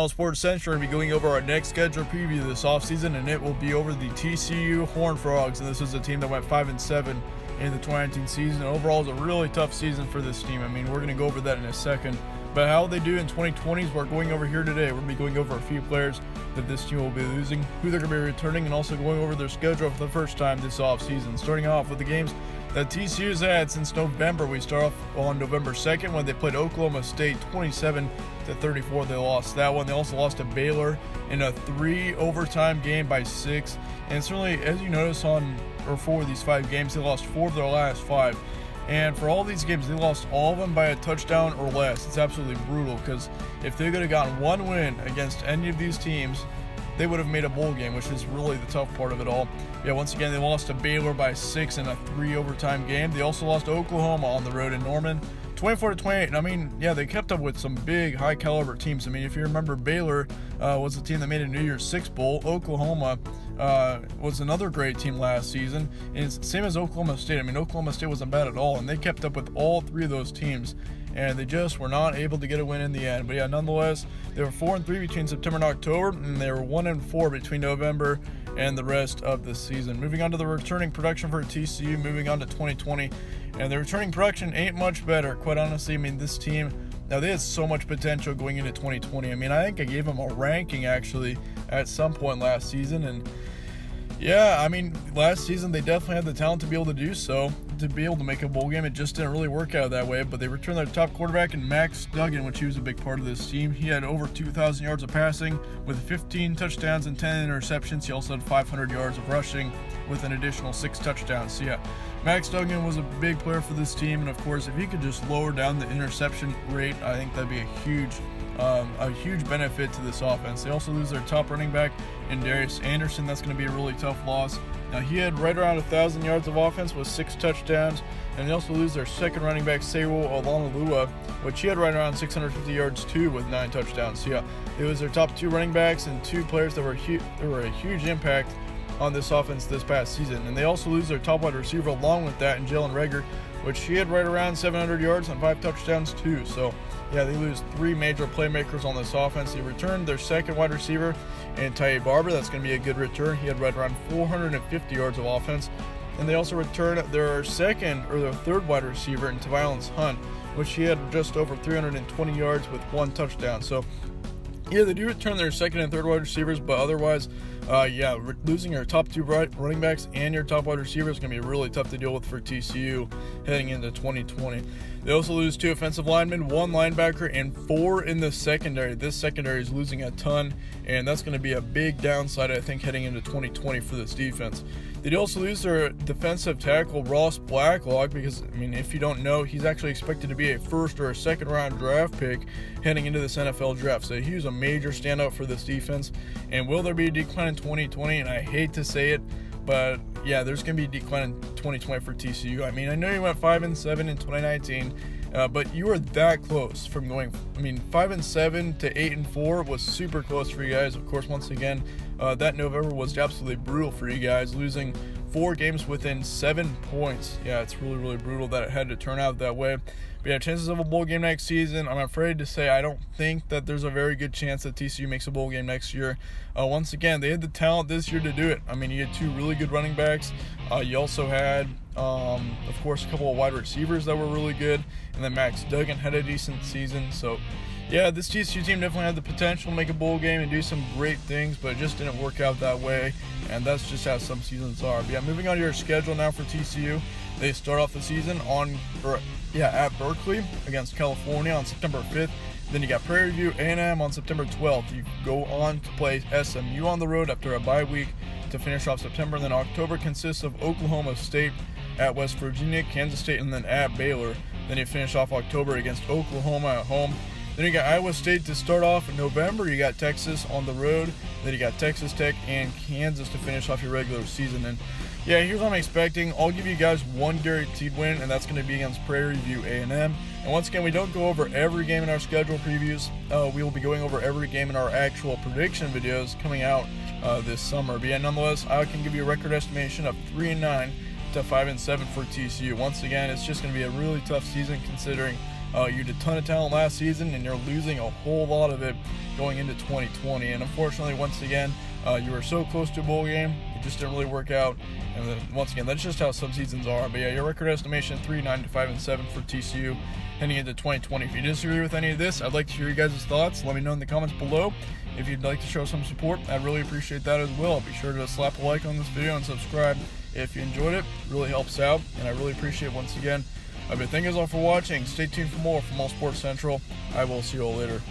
Sports Central, we're going to be going over our next schedule preview this offseason, and it will be over the TCU Horned Frogs. And this is a team that went 5-7 in the 2019 season. Overall, it was a really tough season for this team. I mean, we're going to go over that in a second. But how they do in 2020 is we're going over here today. We're going to be going over a few players that this team will be losing, who they're going to be returning, and also going over their schedule for the first time this offseason. Starting off with the games that TCU's had since November. We start off on November 2nd when they played Oklahoma State 27-34. They lost that one. They also lost to Baylor in a 3 overtime game by 6. And certainly, as you notice for these 5 games, they lost 4 of their last 5. And for all these games, they lost all of them by a touchdown or less. It's absolutely brutal because if they could have gotten one win against any of these teams, they would have made a bowl game, which is really the tough part of it all. Yeah, once again, they lost to Baylor by 6 in a 3 overtime game. They also lost to Oklahoma on the road in Norman, 24-28. And I mean, yeah, they kept up with some big, high caliber teams. I mean, if you remember, Baylor was the team that made a New Year's Six bowl. Oklahoma was another great team last season. And it's same as Oklahoma State. I mean, Oklahoma State wasn't bad at all, and they kept up with all 3 of those teams. And they just were not able to get a win in the end. But yeah, nonetheless, they were 4-3 between September and October, and they were 1-4 between November and the rest of the season. Moving on to the returning production for TCU, moving on to 2020, and the returning production ain't much better, quite honestly. I mean, this team, now they had so much potential going into 2020. I mean, I think I gave them a ranking actually at some point last season, and yeah, I mean, last season they definitely had the talent to be able to do so, to be able to make a bowl game. It just didn't really work out that way, but they returned their top quarterback in Max Duggan, which he was a big part of this team. He had over 2,000 yards of passing with 15 touchdowns and 10 interceptions. He also had 500 yards of rushing with an additional 6 touchdowns. So yeah, Max Duggan was a big player for this team, and of course, if he could just lower down the interception rate, I think that'd be a huge benefit to this offense. They also lose their top running back in Darius Anderson. That's going to be a really tough loss. Now, he had right around 1,000 yards of offense with 6 touchdowns, and they also lose their second running back, Samuel Olalua, which he had right around 650 yards too with 9 touchdowns. So yeah, it was their top 2 running backs and 2 players that were a huge impact on this offense this past season. And they also lose their top wide receiver along with that in Jalen Reagor, which he had right around 700 yards and 5 touchdowns too. So yeah, they lose 3 major playmakers on this offense. They returned their second wide receiver in Ty Barber. That's going to be a good return. He had right around 450 yards of offense. And they also returned their third wide receiver in Tyviolence Hunt, which he had just over 320 yards with 1 touchdown. So yeah, they do return their second and third wide receivers, but otherwise, losing your top 2 running backs and your top wide receiver is going to be really tough to deal with for TCU heading into 2020. They also lose 2 offensive linemen, 1 linebacker, and 4 in the secondary. This secondary is losing a ton, and that's going to be a big downside, I think, heading into 2020 for this defense. They also lose their defensive tackle, Ross Blacklock, because, I mean, if you don't know, he's actually expected to be a first or a second round draft pick heading into this NFL draft. So he was a major standout for this defense. And will there be a decline in 2020? And I hate to say it, but yeah, there's going to be a decline in 2020 for TCU. I mean, I know you went 5-7 in 2019, but you were that close from going, 5-7 to 8-4 was super close for you guys. Of course, once again, that November was absolutely brutal for you guys, losing 4 games within 7 points. Yeah, it's really, really brutal that it had to turn out that way. But yeah, chances of a bowl game next season, I'm afraid to say I don't think that there's a very good chance that TCU makes a bowl game next year. Once again, they had the talent this year to do it. I mean, you had 2 really good running backs. You also had, of course, a couple of wide receivers that were really good. And then Max Duggan had a decent season. So yeah, this TCU team definitely had the potential to make a bowl game and do some great things, but it just didn't work out that way, and that's just how some seasons are. But yeah, moving on to your schedule now for TCU. They start off the season at Berkeley against California on September 5th. Then you got Prairie View A&M on September 12th. You go on to play SMU on the road after a bye week to finish off September. And then October consists of Oklahoma State at West Virginia, Kansas State, and then at Baylor. Then you finish off October against Oklahoma at home. Then you got Iowa State to start off in November. You got Texas on the road. Then you got Texas Tech and Kansas to finish off your regular season. And yeah, here's what I'm expecting. I'll give you guys 1 guaranteed win, and that's going to be against Prairie View A&M. And once again, we don't go over every game in our schedule previews. We will be going over every game in our actual prediction videos coming out this summer. But yeah, nonetheless, I can give you a record estimation of 3-9 to 5-7 for TCU. Once again, it's just going to be a really tough season considering You had a ton of talent last season, and you're losing a whole lot of it going into 2020. And unfortunately, once again, you were so close to a bowl game, it just didn't really work out. And then, once again, that's just how some seasons are. But yeah, your record estimation 3-9 to 5-7 for TCU heading into 2020. If you disagree with any of this, I'd like to hear you guys' thoughts. Let me know in the comments below. If you'd like to show some support, I'd really appreciate that as well. Be sure to slap a like on this video and subscribe if you enjoyed it. It really helps out, and I really appreciate it once again. But thank you guys all for watching. Stay tuned for more from All Sports Central. I will see you all later.